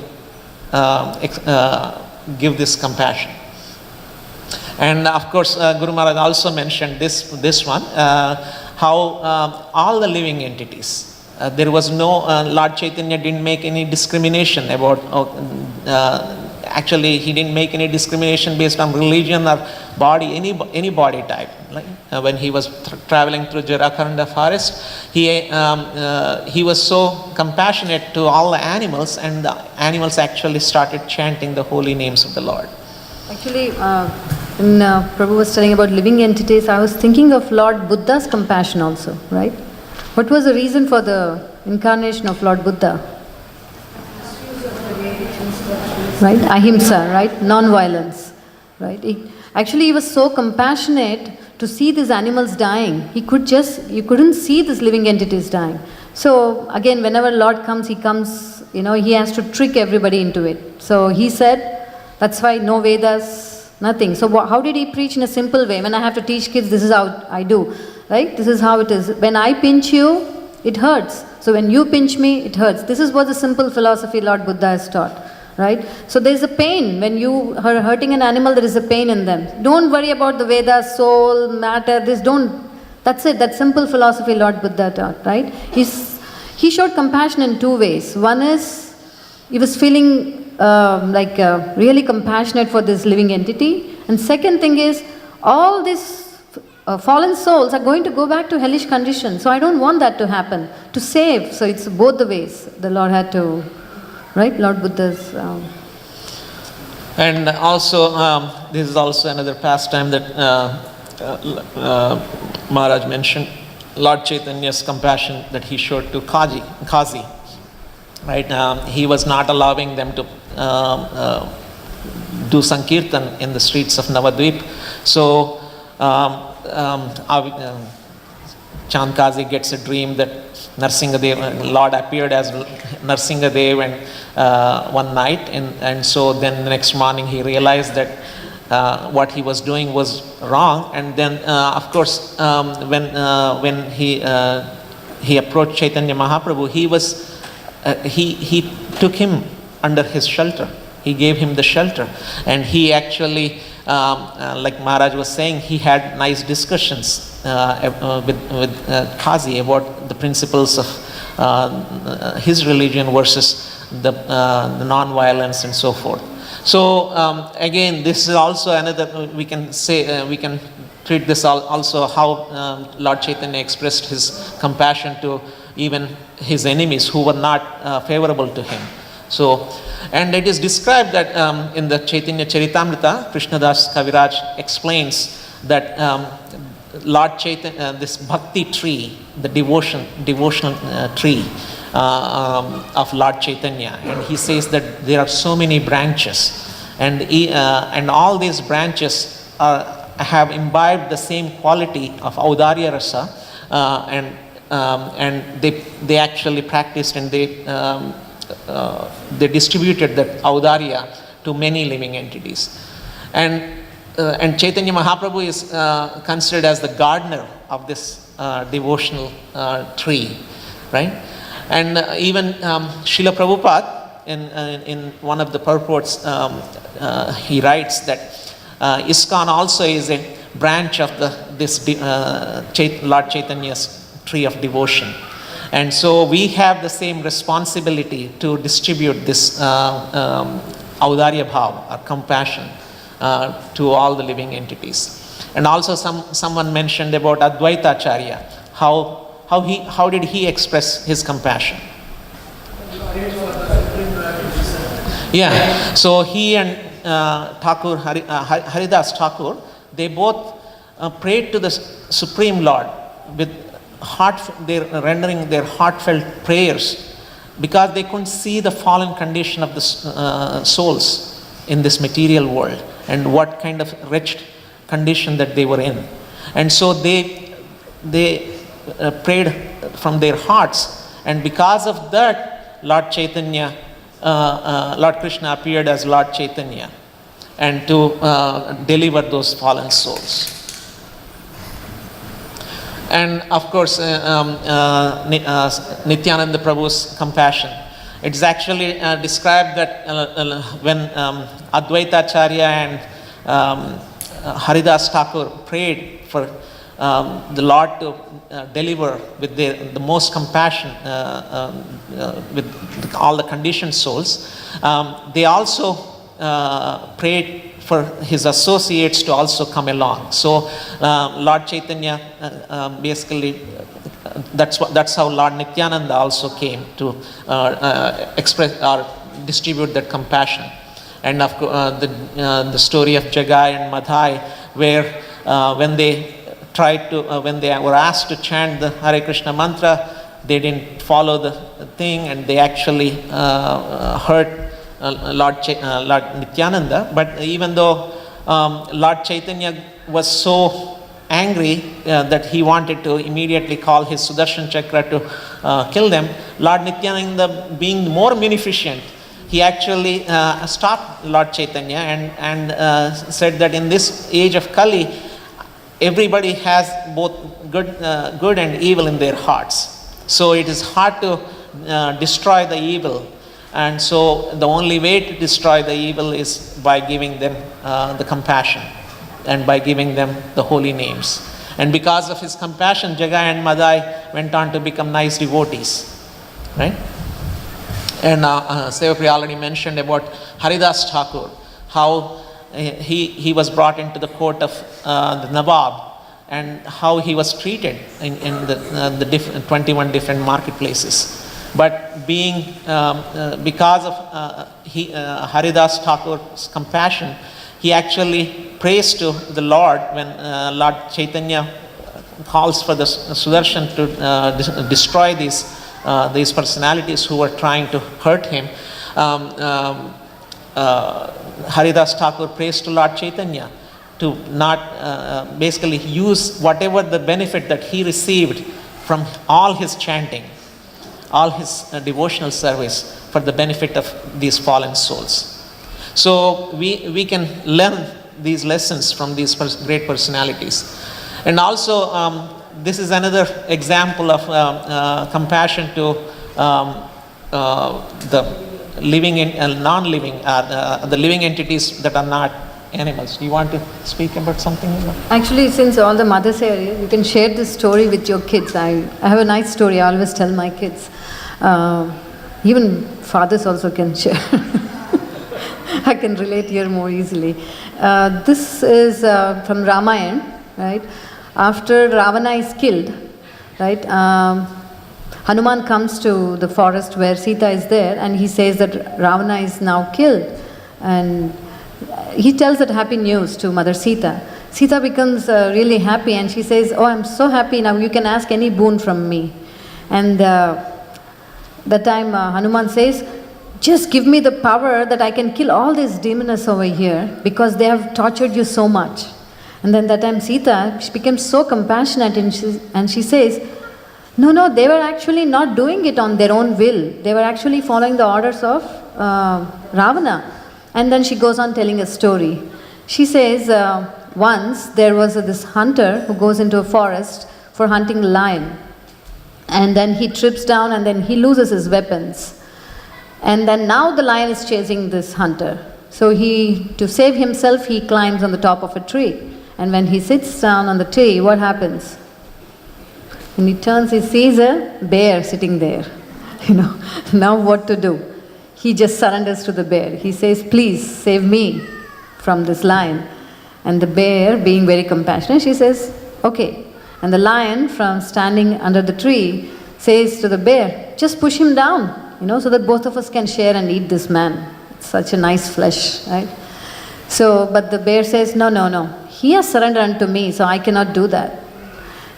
give this compassion. And of course, Guru Maharaj also mentioned this one, how all the living entities, there was no, Lord Chaitanya didn't make any discrimination about, actually he didn't make any discrimination based on religion or body, any body type. Like, when he was traveling through Jarakhanda forest, he was so compassionate to all the animals, and the animals actually started chanting the holy names of the Lord. Actually, when Prabhu was telling about living entities, I was thinking of Lord Buddha's compassion also, right? What was the reason for the incarnation of Lord Buddha? Right? Ahimsa, right? Non-violence, right? Actually, he was so compassionate to see these animals dying. You couldn't see these living entities dying. So again, whenever Lord comes, he comes, he has to trick everybody into it. So he said, that's why no Vedas, nothing. So how did he preach in a simple way? When I have to teach kids, this is how I do, right? This is how it is. When I pinch you, it hurts. So when you pinch me, it hurts. This is what the simple philosophy Lord Buddha has taught. Right? So there is a pain. When you are hurting an animal, there is a pain in them. Don't worry about the Vedas, soul, matter, that's it. That simple philosophy Lord Buddha taught, right? He showed compassion in two ways. One is, he was feeling really compassionate for this living entity. And second thing is, all these fallen souls are going to go back to hellish conditions. So I don't want that to happen. To save. So it's both the ways the Lord had to... Right, Lord Buddha's. And also, this is also another pastime that Maharaj mentioned. Lord Chaitanya's compassion that he showed to Kazi. Right, he was not allowing them to do Sankirtan in the streets of Navadvip. So Chand Kazi gets a dream that Narsingadev, Lord appeared as Narsingadev and one night, and so then the next morning he realized that what he was doing was wrong, and then of course when he approached Chaitanya Mahaprabhu, he took him under his shelter. He gave him the shelter, and he actually like Maharaj was saying, he had nice discussions with Qazi about the principles of his religion versus the non-violence and so forth. So again, this is also another, we can say, we can treat this also how Lord Chaitanya expressed his compassion to even his enemies who were not favorable to him. So, and it is described that in the Chaitanya Charitamrita, Krishnadas Kaviraj explains that Lord Chaitanya, this bhakti tree, the devotional tree of Lord Chaitanya, and he says that there are so many branches, and all these branches have imbibed the same quality of Audarya Rasa, and they actually practiced and they distributed that Audarya to many living entities. And Chaitanya Mahaprabhu is considered as the gardener of this devotional tree, right? And even Srila Prabhupada, in one of the purports, he writes that ISKCON also is a branch of this Lord Chaitanya's tree of devotion. And so we have the same responsibility to distribute this Audarya Bhav, or compassion, to all the living entities. And also someone mentioned about Advaita Acharya, how did he express his compassion? Yeah, so he and Thakur, Haridas Thakur, they both prayed to the Supreme Lord with rendering their heartfelt prayers, because they couldn't see the fallen condition of the souls in this material world and what kind of wretched condition that they were in. And so they prayed from their hearts, and because of that, Lord Chaitanya, Lord Krishna appeared as Lord Chaitanya and to deliver those fallen souls. And of course, Nityananda Prabhu's compassion. It's actually described that when Advaita Acharya and Haridas Thakur prayed for the Lord to deliver with the most compassion with all the conditioned souls, they also prayed for his associates to also come along. So Lord Chaitanya basically, that's how Lord Nityananda also came to express or distribute that compassion. And of course, the story of Jagai and Madhai, where when they when they were asked to chant the Hare Krishna mantra, they didn't follow the thing, and they actually hurt Lord Nityananda. But even though Lord Chaitanya was so angry that he wanted to immediately call his Sudarshan Chakra to kill them, Lord Nityananda, being more munificent, he actually stopped Lord Chaitanya and said that in this age of Kali, everybody has both good and evil in their hearts. So it is hard to destroy the evil. And so the only way to destroy the evil is by giving them the compassion and by giving them the holy names. And because of his compassion, Jagai and Madai went on to become nice devotees, right? And Seva Priya already mentioned about Haridas Thakur, how he was brought into the court of the Nawab, and how he was treated in the 21 different marketplaces. But because of Haridas Thakur's compassion, he actually prays to the Lord when Lord Chaitanya calls for the Sudarshan to destroy these personalities who were trying to hurt him. Haridas Thakur prays to Lord Chaitanya to not basically use whatever the benefit that he received from all his chanting, all his devotional service, for the benefit of these fallen souls. So we can learn these lessons from these great personalities. And also this is another example of compassion to the living and non-living, the living entities that are not animals. Do you want to speak about something? Actually, since all the mothers are here, you can share this story with your kids. I have a nice story I always tell my kids. Even fathers also can share. I can relate here more easily. This is from Ramayana, right? After Ravana is killed, right? Hanuman comes to the forest where Sita is there, and he says that Ravana is now killed. And he tells that happy news to Mother Sita. Sita becomes really happy, and she says, "Oh, I'm so happy now, you can ask any boon from me." And that time Hanuman says, "Just give me the power that I can kill all these demons over here, because they have tortured you so much." And then that time Sita, she became so compassionate, and she says, No, they were actually not doing it on their own will. They were actually following the orders of Ravana. And then she goes on telling a story. She says, once there was this hunter who goes into a forest for hunting lion. And then he trips down and then he loses his weapons. And then now the lion is chasing this hunter. So to save himself, he climbs on the top of a tree. And when he sits down on the tree, what happens? When he turns, he sees a bear sitting there. Now what to do? He just surrenders to the bear. He says, "Please save me from this lion." And the bear, being very compassionate, she says, "Okay." And the lion, from standing under the tree, says to the bear, "Just push him down, so that both of us can share and eat this man. It's such a nice flesh, right?" But the bear says, No. He has surrendered unto me, so I cannot do that.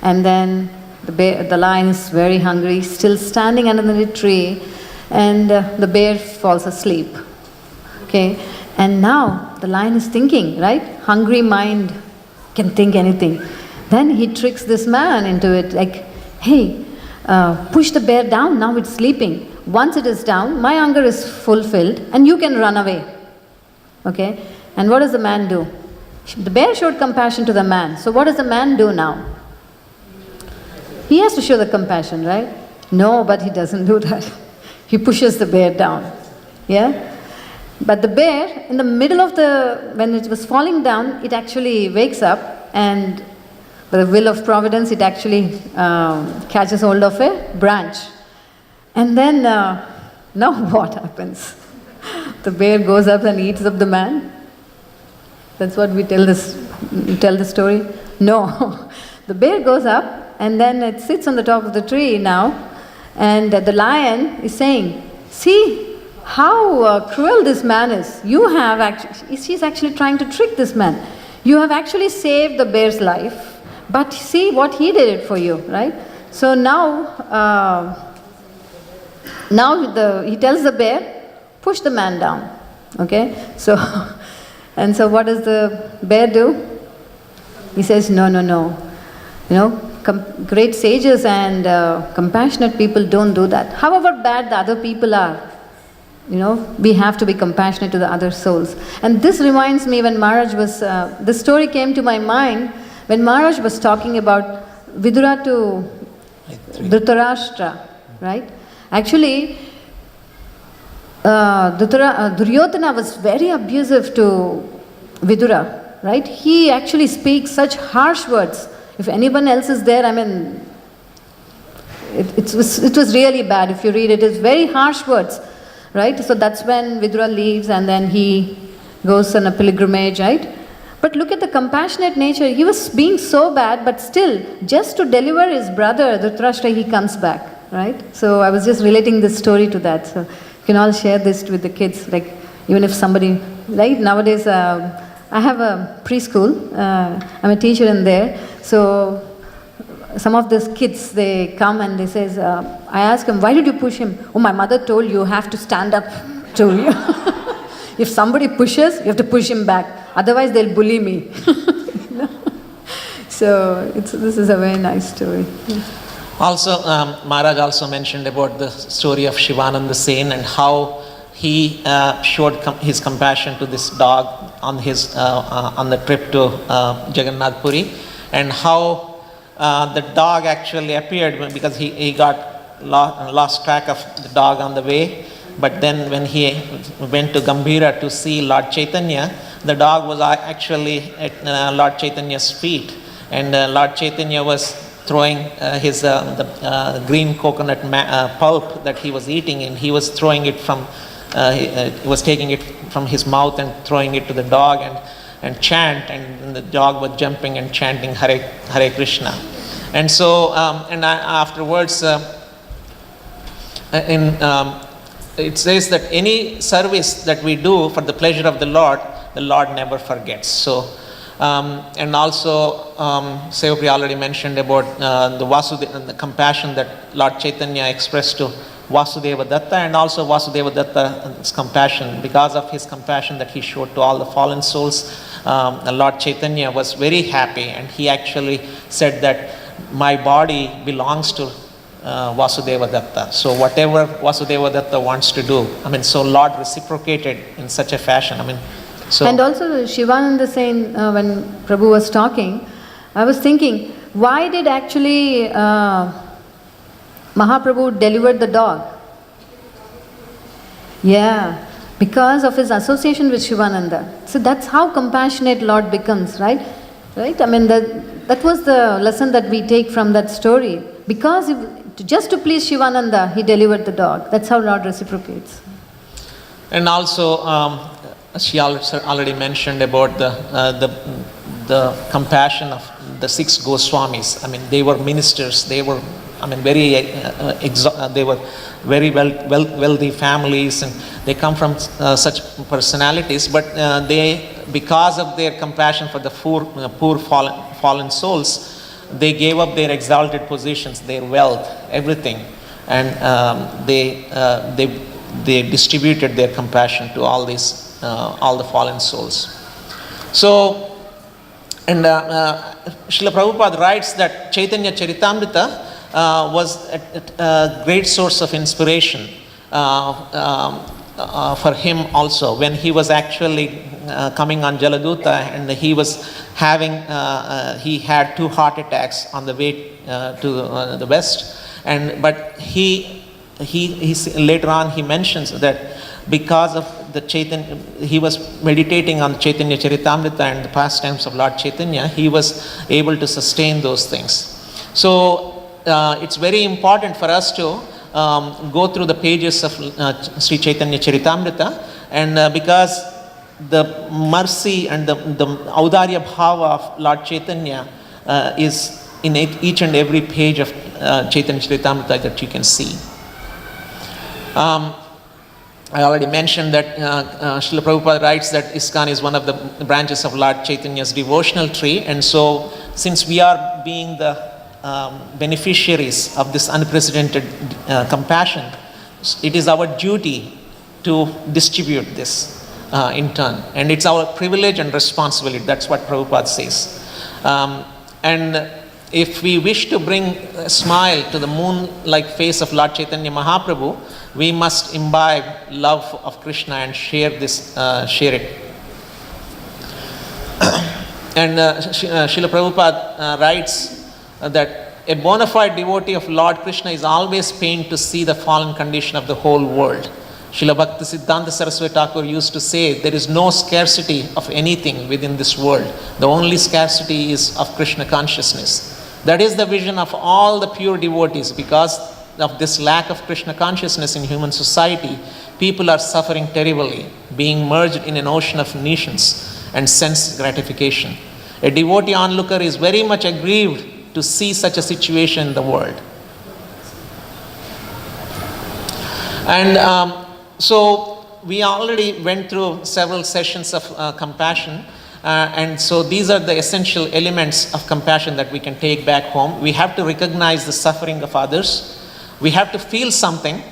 And then the lion is very hungry, still standing under the tree, and the bear falls asleep. Okay, and now the lion is thinking, right? Hungry mind can think anything. Then he tricks this man into it, like, "Hey, push the bear down, now it's sleeping. Once it is down, my hunger is fulfilled, and you can run away." Okay, and what does the man do? The bear showed compassion to the man. So what does the man do now? He has to show the compassion, right? No, but he doesn't do that. He pushes the bear down. Yeah? But the bear, in the middle of when it was falling down, it actually wakes up, and by the will of providence, it actually catches hold of a branch. And then, now what happens? The bear goes up and eats up the man. That's what we tell the story. No. The bear goes up, and then it sits on the top of the tree now, and the lion is saying, "See how cruel this man is. She's actually trying to trick this man. You have actually saved the bear's life, but see what he did it for you, right?" So now he tells the bear, "Push the man down." Okay, so what does the bear do? He says, No. Great sages and compassionate people don't do that. However bad the other people are, we have to be compassionate to the other souls. And this reminds me when Maharaj was, this story came to my mind when Maharaj was talking about Vidura to Dhritarashtra, right? Actually, Duryodhana was very abusive to Vidura, right? He actually speaks such harsh words. If anyone else is there, it was really bad. If you read it, it's very harsh words, right? So that's when Vidura leaves, and then he goes on a pilgrimage, right? But look at the compassionate nature. He was being so bad, but still, just to deliver his brother, Dhritarashtra, he comes back, right? So I was just relating this story to that. So you can all share this with the kids, like even if somebody, right? Nowadays, I have a preschool. I'm a teacher in there. So some of these kids, they come and they says, I ask them, "Why did you push him?" "Oh, my mother told you have to stand up to you. If somebody pushes, you have to push him back. Otherwise, they'll bully me." So this is a very nice story. Also, Maharaj also mentioned about the story of Shivananda Sen and how he showed his compassion to this dog on the trip to Jagannath Puri, and how the dog actually appeared because he got lost track of the dog on the way. But then when he went to Gambhira to see Lord Chaitanya, the dog was actually at Lord Chaitanya's feet, and Lord Chaitanya was throwing his the green coconut pulp that he was eating, and he was throwing it from he was taking it from his mouth and throwing it to the dog and chant, and the dog was jumping and chanting Hare Krishna. And so afterwards it says that any service that we do for the pleasure of the Lord never forgets. So and also Seva Priya already mentioned about the compassion that Lord Chaitanya expressed to Vasudeva Datta, and also Vasudeva Datta's compassion. Because of his compassion that he showed to all the fallen souls, Lord Chaitanya was very happy, and he actually said that my body belongs to Vasudeva Datta. So whatever Vasudeva Datta wants to do, so Lord reciprocated in such a fashion. So. And also Shivananda saying, when Prabhu was talking, I was thinking, why did actually Mahaprabhu deliver the dog? Yeah, because of his association with Shivananda. So that's how compassionate Lord becomes, right? Right? That was the lesson that we take from that story. Because just to please Shivananda, he delivered the dog. That's how Lord reciprocates. And also, she already mentioned about the compassion of the Six Goswamis. They were ministers. They were they were very wealthy families, and they come from such personalities. But because of their compassion for the poor fallen souls, they gave up their exalted positions, their wealth, everything, and they distributed their compassion to all the fallen souls. So, and Srila Prabhupada writes that Chaitanya Charitamrita was a great source of inspiration for him also, when he was actually coming on Jaladuta, and he was having he had 2 heart attacks on the way to the west, but he later on he mentions that because of the Chaitanya, he was meditating on Chaitanya Charitamrita and the pastimes of Lord Chaitanya, he was able to sustain those things. So it's very important for us to go through the pages of Sri Chaitanya Charitamrita, and because the mercy and the Audarya Bhava of Lord Chaitanya is in each and every page of Chaitanya Charitamrita that you can see. I already mentioned that Srila Prabhupada writes that ISKCON is one of the branches of Lord Chaitanya's devotional tree, and so since we are being the beneficiaries of this unprecedented compassion, it is our duty to distribute this in turn, and it's our privilege and responsibility. That's what Prabhupada says. And if we wish to bring a smile to the moon-like face of Lord Chaitanya Mahaprabhu, we must imbibe love of Krishna and share it. And Srila Prabhupada writes that a bona fide devotee of Lord Krishna is always pained to see the fallen condition of the whole world. Srila Bhaktisiddhanta Saraswati Thakur used to say, there is no scarcity of anything within this world. The only scarcity is of Krishna consciousness. That is the vision of all the pure devotees. Because of this lack of Krishna consciousness in human society, people are suffering terribly, being merged in an ocean of nations and sense gratification. A devotee onlooker is very much aggrieved to see such a situation in the world. And so we already went through several sessions of compassion, and so these are the essential elements of compassion that we can take back home. We have to recognize the suffering of others, we have to feel something,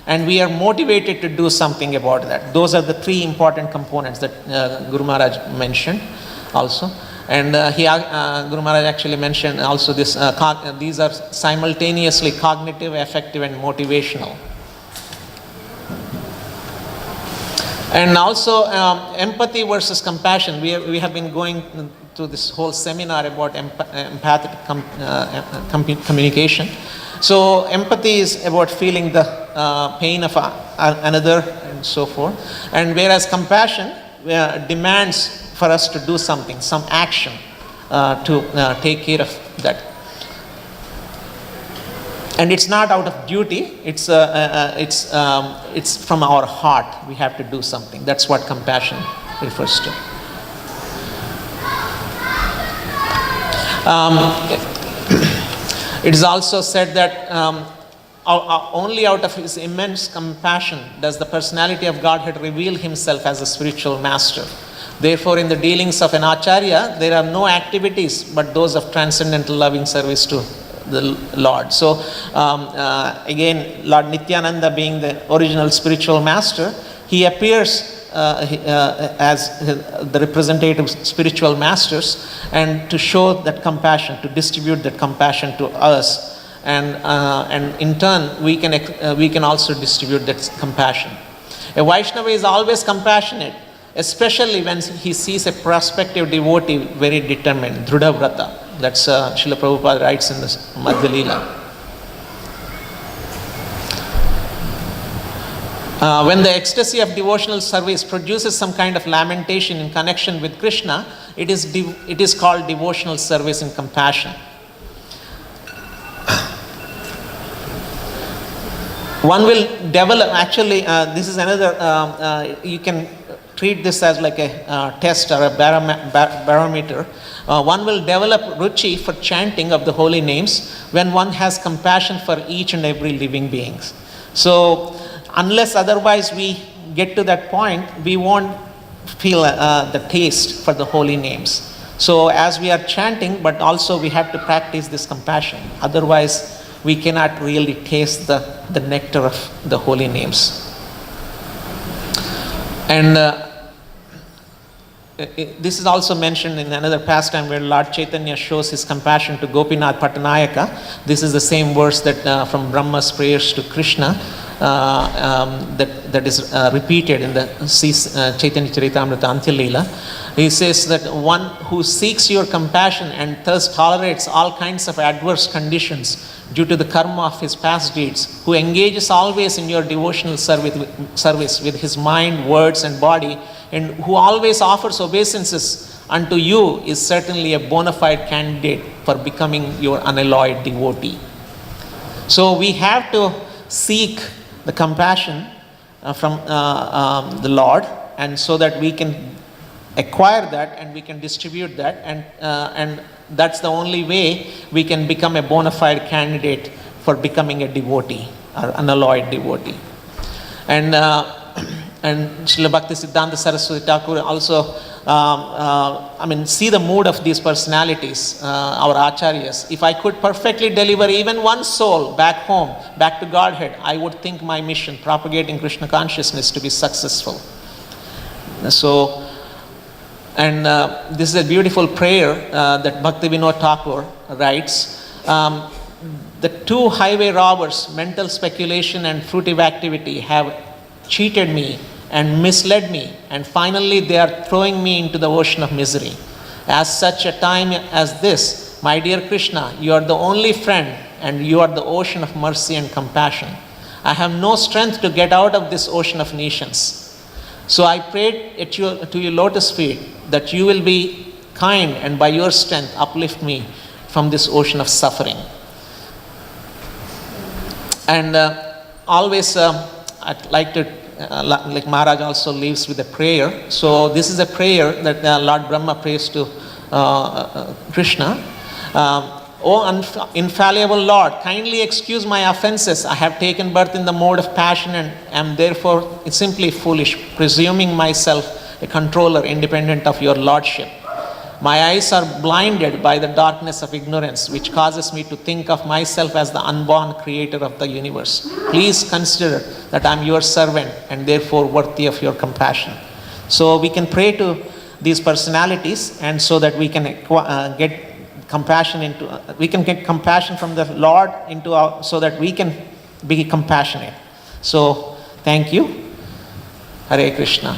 and we are motivated to do something about that. Those are the 3 important components that Guru Maharaj mentioned also. And Guru Maharaj actually mentioned also this, these are simultaneously cognitive, affective, and motivational. And also empathy versus compassion. We have been going through this whole seminar about empathic communication. So empathy is about feeling the pain of another and so forth. And whereas compassion demands for us to do something, some action to take care of that. And it's not out of duty, it's from our heart. We have to do something. That's what compassion refers to. It is also said that only out of his immense compassion does the personality of Godhead reveal himself as a spiritual master. Therefore, in the dealings of an acharya, there are no activities but those of transcendental loving service to the Lord. So, again, Lord Nityananda being the original spiritual master, he appears as the representative spiritual masters, and to show that compassion, to distribute that compassion to us, and in turn we can also distribute that compassion. A Vaishnava is always compassionate, especially when he sees a prospective devotee very determined, Drudha Vrata. That's Srila Prabhupada writes in the Madhya Leela. When the ecstasy of devotional service produces some kind of lamentation in connection with Krishna, it is called devotional service in compassion. One will develop, actually, this is another, you can treat this as like a test or a barometer. One will develop ruchi for chanting of the holy names when one has compassion for each and every living being. So, unless otherwise we get to that point, we won't feel the taste for the holy names. So as we are chanting, but also we have to practice this compassion. Otherwise, we cannot really taste the nectar of the holy names. And this is also mentioned in another pastime where Lord Chaitanya shows his compassion to Gopinath Pattanayaka. This is the same verse that from Brahma's prayers to Krishna that is repeated in the Chaitanya Charitamrita Antya Leela. He says that one who seeks your compassion and thus tolerates all kinds of adverse conditions due to the karma of his past deeds, who engages always in your devotional service with his mind, words and body, and who always offers obeisances unto you, is certainly a bona fide candidate for becoming your unalloyed devotee. So we have to seek the compassion from the Lord, and so that we can acquire that and we can distribute that, and that's the only way we can become a bona fide candidate for becoming a devotee or unalloyed devotee. And Srila Bhakti Siddhanta Saraswati Thakur also, see the mood of these personalities, our acharyas. If I could perfectly deliver even one soul back home, back to Godhead, I would think my mission, propagating Krishna consciousness, to be successful. So, and this is a beautiful prayer that Bhakti Vinod Thakur writes. The two highway robbers, mental speculation and fruitive activity, have cheated me and misled me, and finally they are throwing me into the ocean of misery. As such a time as this, my dear Krishna, you are the only friend, and you are the ocean of mercy and compassion. I have no strength to get out of this ocean of nations. So I prayed to your lotus feet that you will be kind, and by your strength uplift me from this ocean of suffering. And always I'd like to, like Maharaj also leaves with a prayer. So this is a prayer that Lord Brahma prays to Krishna. O infallible Lord, kindly excuse my offenses. I have taken birth in the mode of passion and am therefore simply foolish, presuming myself a controller independent of your lordship. My eyes are blinded by the darkness of ignorance, which causes me to think of myself as the unborn creator of the universe. Please consider that I am your servant and therefore worthy of your compassion. So we can pray to these personalities, and so that we can get compassion from the Lord so that we can be compassionate. So thank you. Hare Krishna.